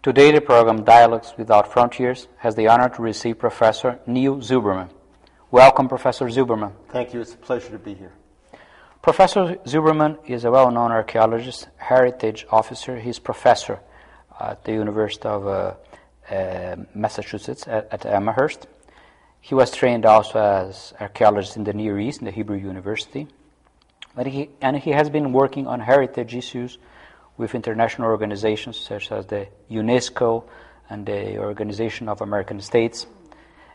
Today the program Dialogues Without Frontiers has the honor to receive Professor Neil Silberman. Welcome, Professor Silberman. Thank you. It's a pleasure to be here. Professor Silberman is a well-known archaeologist, heritage officer. He's professor at the University of Massachusetts at Amherst. He was trained also as archaeologist in the Near East in the Hebrew University. He has been working on heritage issues with international organizations such as the UNESCO and the Organization of American States.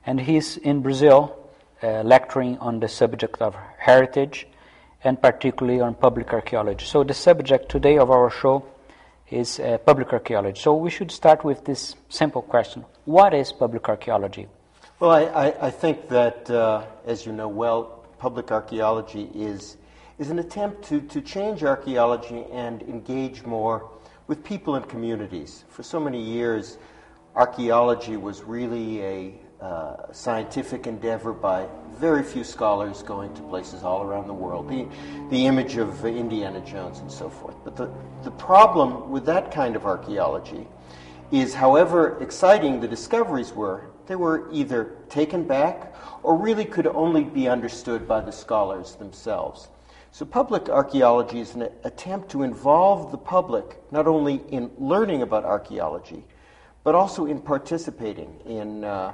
And he's in Brazil lecturing on the subject of heritage and particularly on public archaeology. So the subject today of our show is public archaeology. So we should start with this simple question. What is public archaeology? Well, I think that, as you know well, public archaeology is an attempt to change archaeology and engage more with people and communities. For so many years, archaeology was really a scientific endeavor by very few scholars going to places all around the world. The image of Indiana Jones and so forth. But the problem with that kind of archaeology is, however exciting the discoveries were, they were either taken back or really could only be understood by the scholars themselves. So public archaeology is an attempt to involve the public not only in learning about archaeology, but also in participating in the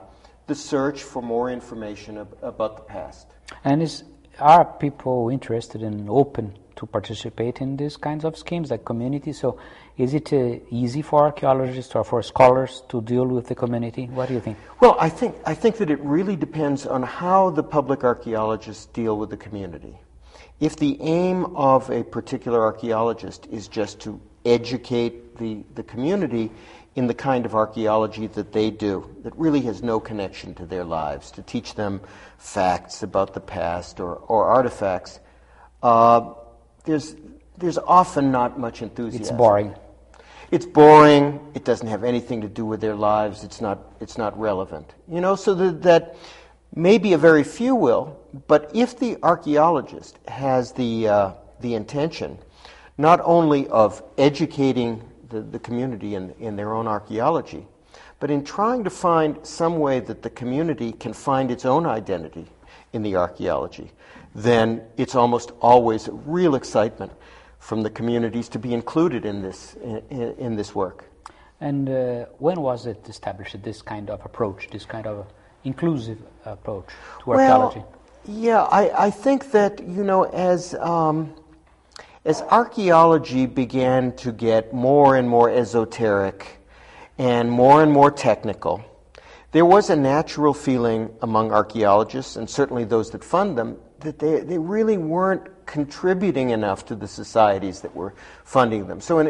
search for more information about the past. And are people interested and open to participate in these kinds of schemes, like communities? So is it easy for archaeologists or for scholars to deal with the community? What do you think? Well, I think that it really depends on how the public archaeologists deal with the community. If the aim of a particular archaeologist is just to educate the community in the kind of archaeology that they do, that really has no connection to their lives, to teach them facts about the past or artifacts, there's often not much enthusiasm. It's boring. It's boring. It doesn't have anything to do with their lives. It's not relevant. You know, so that maybe a very few will, but if the archaeologist has the intention not only of educating the community in their own archaeology, but in trying to find some way that the community can find its own identity in the archaeology, then it's almost always a real excitement from the communities to be included in this work. And when was it established, this kind of approach, this kind of inclusive approach to archaeology? Well, yeah, I think that, you know, as archaeology began to get more and more esoteric and more technical, there was a natural feeling among archaeologists, and certainly those that fund them, that they really weren't contributing enough to the societies that were funding them. So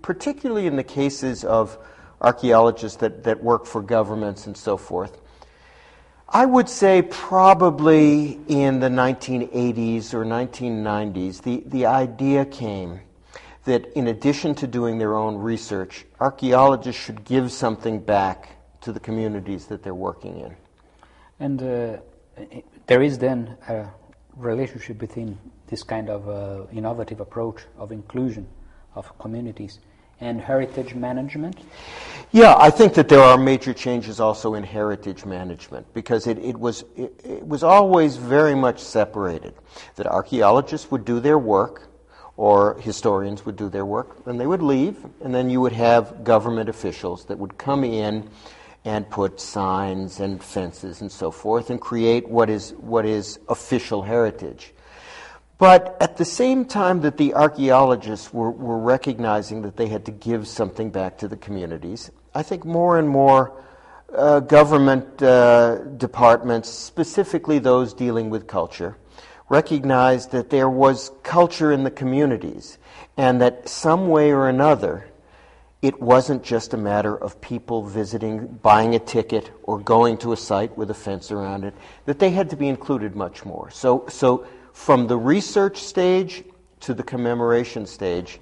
particularly in the cases of archaeologists that work for governments and so forth, I would say probably in the 1980s or 1990s, the idea came that in addition to doing their own research, archaeologists should give something back to the communities that they're working in. And there is then a relationship between this kind of innovative approach of inclusion of communities and heritage management? Yeah, I think that there are major changes also in heritage management, because it was always very much separated. That archaeologists would do their work, or historians would do their work, then they would leave, and then you would have government officials that would come in and put signs and fences and so forth and create what is official heritage. But at the same time that the archaeologists were recognizing that they had to give something back to the communities, I think more and more government departments, specifically those dealing with culture, recognized that there was culture in the communities, and that some way or another, it wasn't just a matter of people visiting, buying a ticket, or going to a site with a fence around it, that they had to be included much more. So from the research stage to the commemoration stage,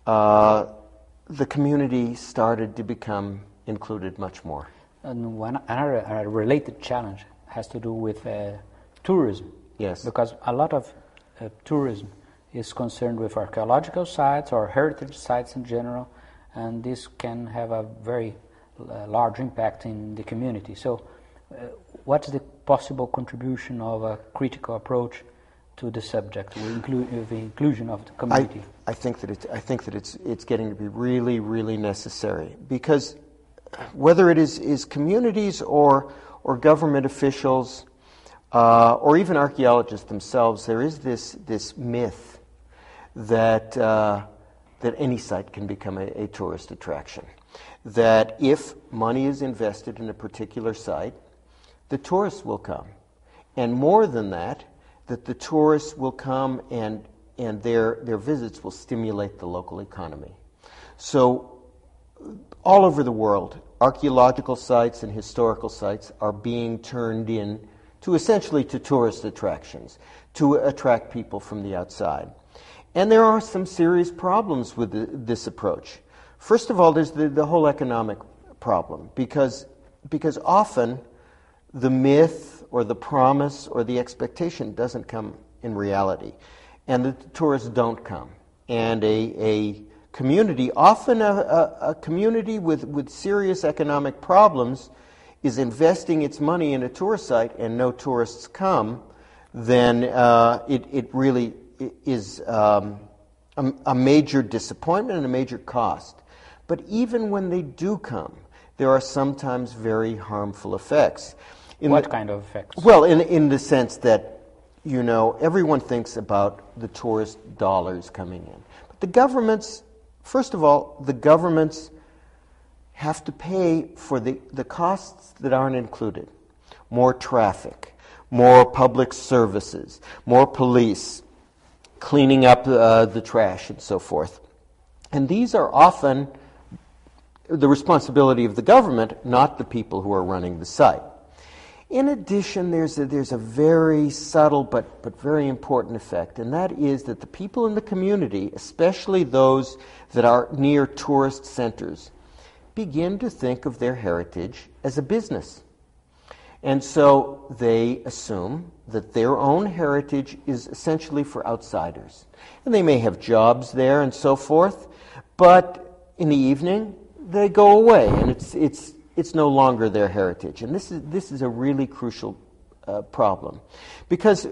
the community started to become included much more. And another related challenge has to do with tourism. Yes. Because a lot of tourism is concerned with archaeological sites or heritage sites in general, and this can have a very large impact in the community. So what's the possible contribution of a critical approach to the subject, the inclusion of the community? I think that it's getting to be really, really necessary, because whether it is communities or government officials or even archaeologists themselves, there is this myth that any site can become a tourist attraction. That if money is invested in a particular site, the tourists will come. And more than that the tourists will come and their visits will stimulate the local economy. So all over the world, archaeological sites and historical sites are being turned in essentially to tourist attractions, to attract people from the outside. And there are some serious problems with this approach. First of all, there's the whole economic problem, because often the myth or the promise or the expectation doesn't come in reality, and the tourists don't come. And a community, often a community with serious economic problems, is investing its money in a tourist site and no tourists come, then it really is a major disappointment and a major cost. But even when they do come, there are sometimes very harmful effects. What kind of effects? Well, in the sense that, everyone thinks about the tourist dollars coming in. But the governments, first of all, the governments have to pay for the costs that aren't included. More traffic, more public services, more police, cleaning up the trash and so forth. And these are often the responsibility of the government, not the people who are running the site. In addition, there's a very subtle but very important effect, and that is that the people in the community, especially those that are near tourist centers, begin to think of their heritage as a business. And so they assume that their own heritage is essentially for outsiders. And they may have jobs there and so forth, but in the evening they go away, and it's no longer their heritage. And this is a really crucial problem, because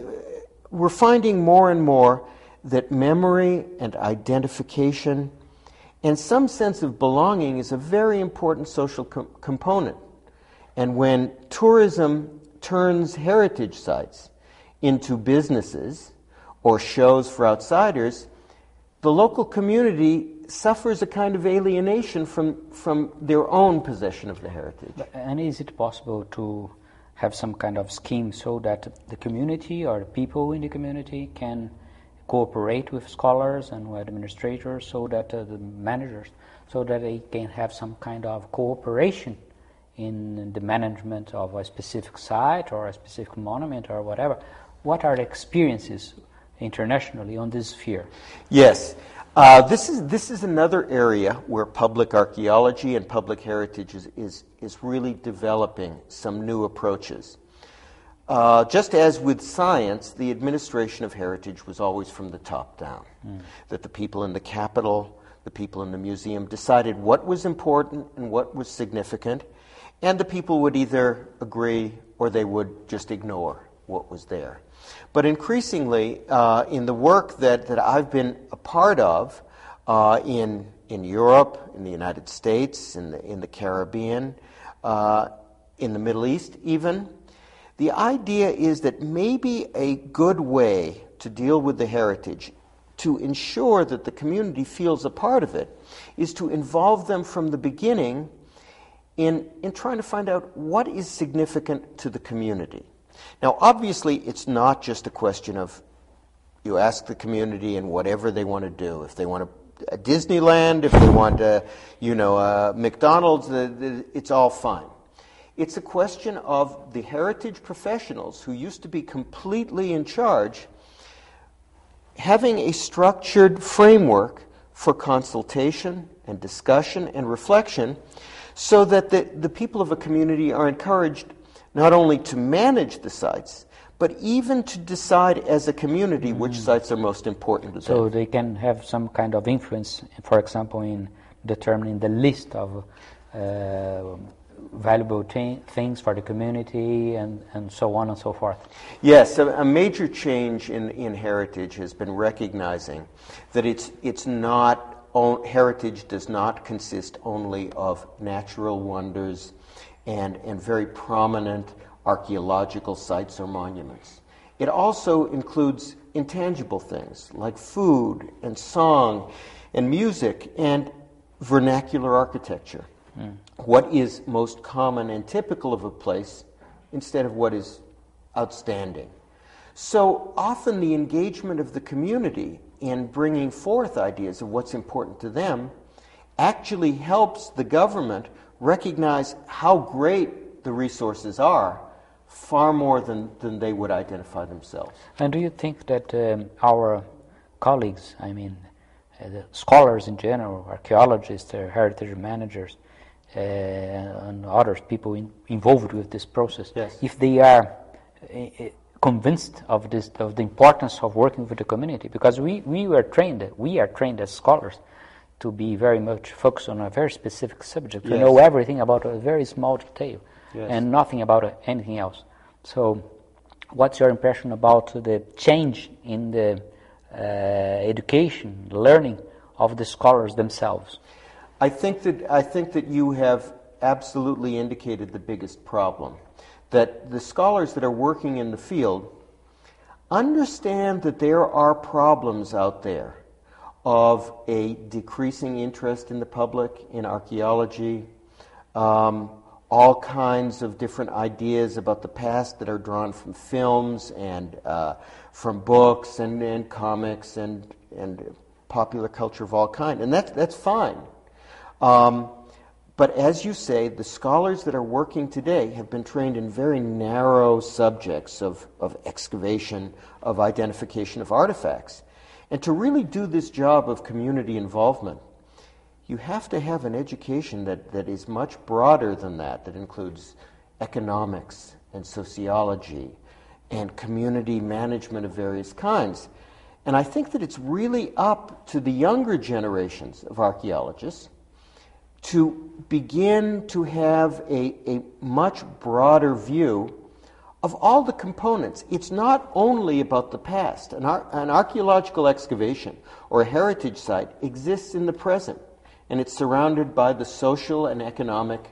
we're finding more and more that memory and identification and some sense of belonging is a very important social component. And when tourism turns heritage sites into businesses or shows for outsiders, the local community suffers a kind of alienation from their own possession of the heritage. And is it possible to have some kind of scheme so that the community or the people in the community can cooperate with scholars and with administrators, so that the managers, so that they can have some kind of cooperation in the management of a specific site or a specific monument or whatever? What are the experiences internationally on this sphere? Yes. This is another area where public archaeology and public heritage is really developing some new approaches. Just as with science, the administration of heritage was always from the top down. That the people in the capital, the people in the museum decided what was important and what was significant, and the people would either agree or they would just ignore what was there. But increasingly, in the work that I've been a part of in Europe, in the United States, in the Caribbean, in the Middle East even, the idea is that maybe a good way to deal with the heritage, to ensure that the community feels a part of it, is to involve them from the beginning in trying to find out what is significant to the community. Now, obviously, it's not just a question of you ask the community and whatever they want to do. If they want a Disneyland, if they want McDonald's, it's all fine. It's a question of the heritage professionals who used to be completely in charge having a structured framework for consultation and discussion and reflection, so that the people of a community are encouraged not only to manage the sites, but even to decide as a community which sites are most important to them. So they can have some kind of influence, for example, in determining the list of valuable things for the community and so on and so forth. Yes, a major change in heritage has been recognizing that it's not, heritage does not consist only of natural wonders and very prominent archaeological sites or monuments. It also includes intangible things like food and song and music and vernacular architecture. What is most common and typical of a place instead of what is outstanding. So often the engagement of the community in bringing forth ideas of what's important to them actually helps the government recognize how great the resources are, far more than they would identify themselves. And do you think that our colleagues, the scholars in general, archaeologists, heritage managers, and others, people involved with this process, yes, if they are convinced of the importance of working with the community, because we are trained as scholars to be very much focused on a very specific subject, to know everything about a very small detail, and nothing about anything else. So, what's your impression about the change in the education, learning of the scholars themselves? I think that you have absolutely indicated the biggest problem, that the scholars that are working in the field understand that there are problems out there of a decreasing interest in the public in archaeology, all kinds of different ideas about the past that are drawn from films and from books and comics and popular culture of all kinds, and that's fine. But as you say, the scholars that are working today have been trained in very narrow subjects of excavation, of identification of artifacts. And to really do this job of community involvement, you have to have an education that is much broader than that includes economics and sociology and community management of various kinds. And I think that it's really up to the younger generations of archaeologists to begin to have a much broader view of all the components. It's not only about the past. An archaeological excavation or a heritage site exists in the present, and it's surrounded by the social and economic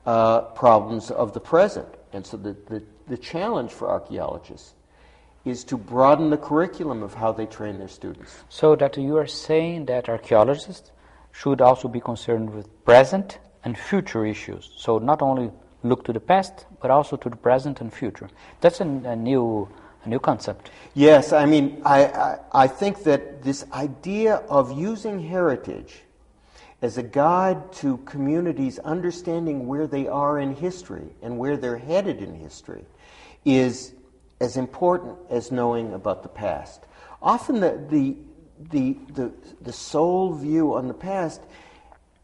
problems of the present. And so the challenge for archaeologists is to broaden the curriculum of how they train their students. So that you are saying that archaeologists should also be concerned with present and future issues. So not only look to the past, but also to the present and future. That's a new concept. Yes, I think that this idea of using heritage as a guide to communities understanding where they are in history and where they're headed in history is as important as knowing about the past. Often the sole view on the past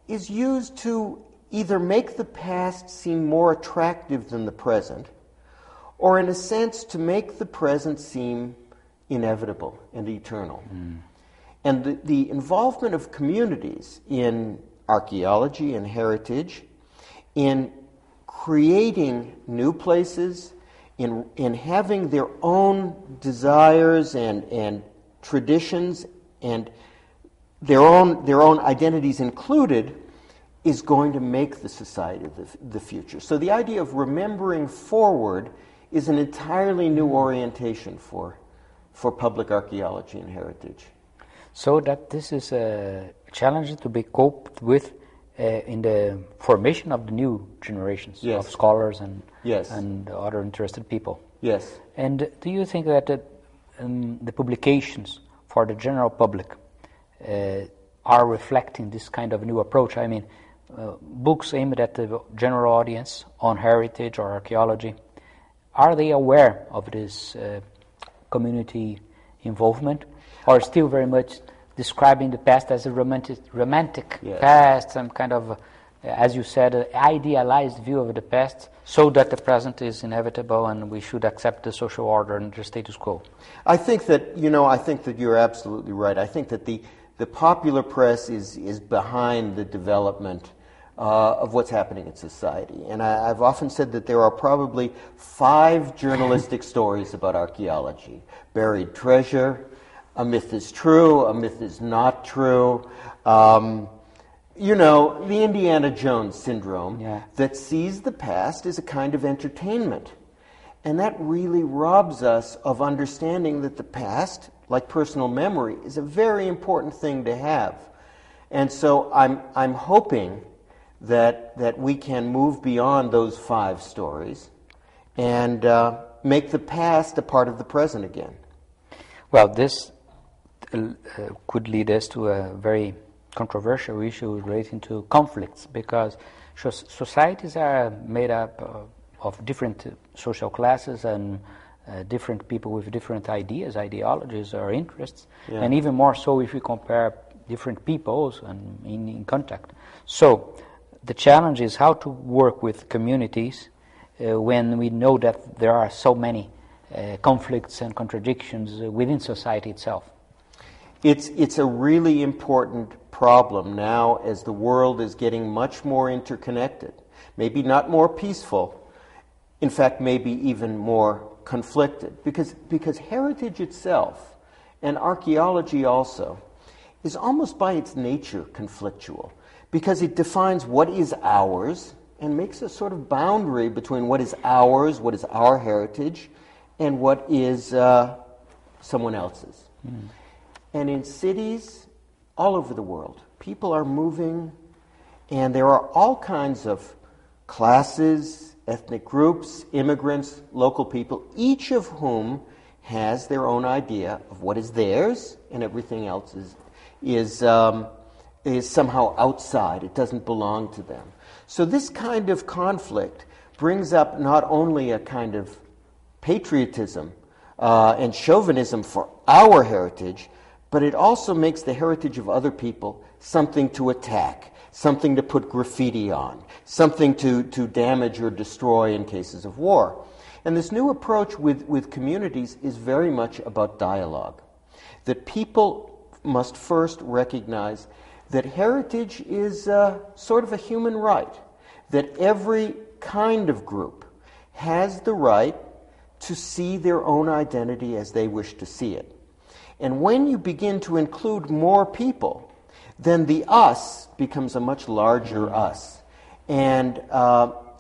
is used to either make the past seem more attractive than the present, or in a sense to make the present seem inevitable and eternal. And the involvement of communities in archaeology and heritage, in creating new places, in having their own desires and traditions and their own identities included, is going to make the society of the future. So the idea of remembering forward is an entirely new orientation for public archaeology and heritage. So that this is a challenge to be coped with in the formation of the new generations of scholars and other interested people. Yes. And do you think that the publications for the general public are reflecting this kind of new approach? Books aimed at the general audience on heritage or archaeology, are they aware of this community involvement, or still very much describing the past as a romantic past, some kind of, as you said, an idealized view of the past, so that the present is inevitable and we should accept the social order and the status quo? I think that you're absolutely right. I think that the popular press is behind the development of what's happening in society. And I've often said that there are probably 5 journalistic stories about archaeology. Buried treasure, a myth is true, a myth is not true. You know, the Indiana Jones syndrome that sees the past as a kind of entertainment. And that really robs us of understanding that the past, like personal memory, is a very important thing to have. And so I'm hoping that we can move beyond those 5 stories and make the past a part of the present again. Well, this could lead us to a very controversial issue relating to conflicts, because societies are made up of different social classes and different people with different ideas, ideologies, or interests, and even more so if we compare different peoples and in contact. So the challenge is how to work with communities when we know that there are so many conflicts and contradictions within society itself. It's a really important problem now as the world is getting much more interconnected. Maybe not more peaceful, in fact maybe even more conflicted. Because heritage itself, and archaeology also, is almost by its nature conflictual. Because it defines what is ours and makes a sort of boundary between what is ours, what is our heritage, and what is someone else's. And in cities all over the world, people are moving, and there are all kinds of classes, ethnic groups, immigrants, local people, each of whom has their own idea of what is theirs, and everything else is somehow outside. It doesn't belong to them. So this kind of conflict brings up not only a kind of patriotism and chauvinism for our heritage, but it also makes the heritage of other people something to attack, something to put graffiti on, something to damage or destroy in cases of war. And this new approach with communities is very much about dialogue. That people must first recognize that heritage is sort of a human right, that every kind of group has the right to see their own identity as they wish to see it. And when you begin to include more people, then the us becomes a much larger us. And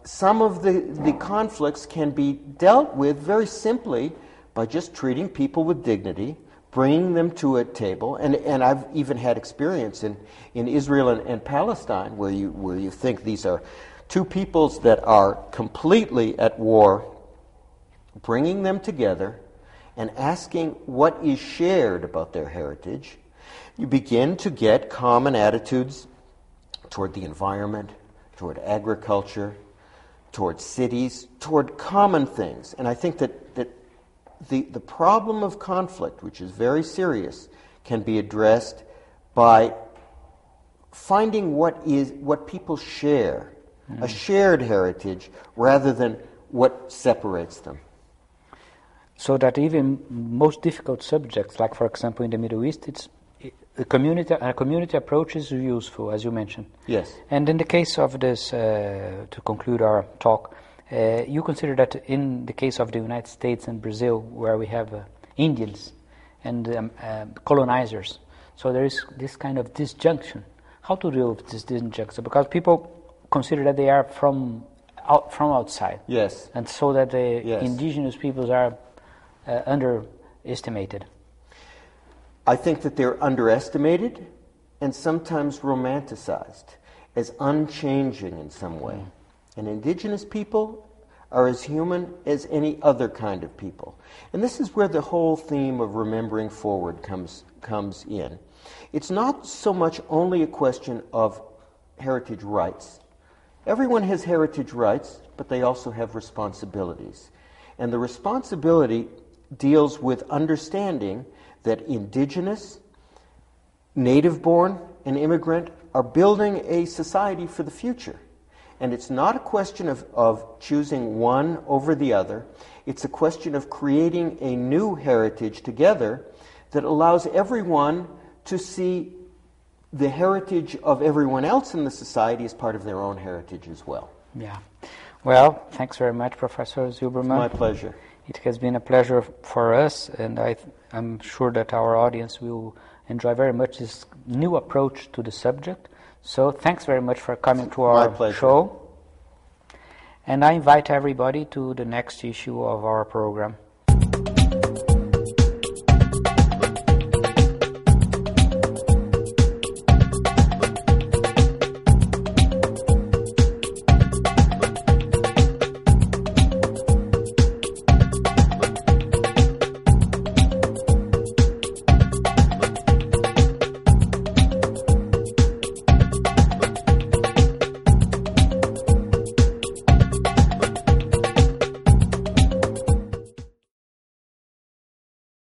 some of the conflicts can be dealt with very simply by just treating people with dignity, bringing them to a table. And I've even had experience in Israel and Palestine where you think these are two peoples that are completely at war, bringing them together and asking what is shared about their heritage. You begin to get common attitudes toward the environment, toward agriculture, toward cities, toward common things. And I think that the problem of conflict, which is very serious, can be addressed by finding what people share, a shared heritage, rather than what separates them. So that even most difficult subjects, like for example in the Middle East, a community approach is useful, as you mentioned. Yes. And in the case of this, to conclude our talk, you consider that in the case of the United States and Brazil, where we have Indians and colonizers, so there is this kind of disjunction. How to deal with this disjunction? Because people consider that they are from outside. Yes. And so that the indigenous peoples are underestimated. I think that they're underestimated and sometimes romanticized as unchanging in some way. And indigenous people are as human as any other kind of people. And this is where the whole theme of remembering forward comes in. It's not so much only a question of heritage rights. Everyone has heritage rights, but they also have responsibilities. And the responsibility deals with understanding that indigenous, native-born, and immigrant are building a society for the future. And it's not a question of choosing one over the other. It's a question of creating a new heritage together that allows everyone to see the heritage of everyone else in the society is part of their own heritage as well. Yeah. Well, thanks very much, Professor Silberman. My pleasure. It has been a pleasure for us, and I'm sure that our audience will enjoy very much this new approach to the subject. So thanks very much for coming to our show. And I invite everybody to the next issue of our program.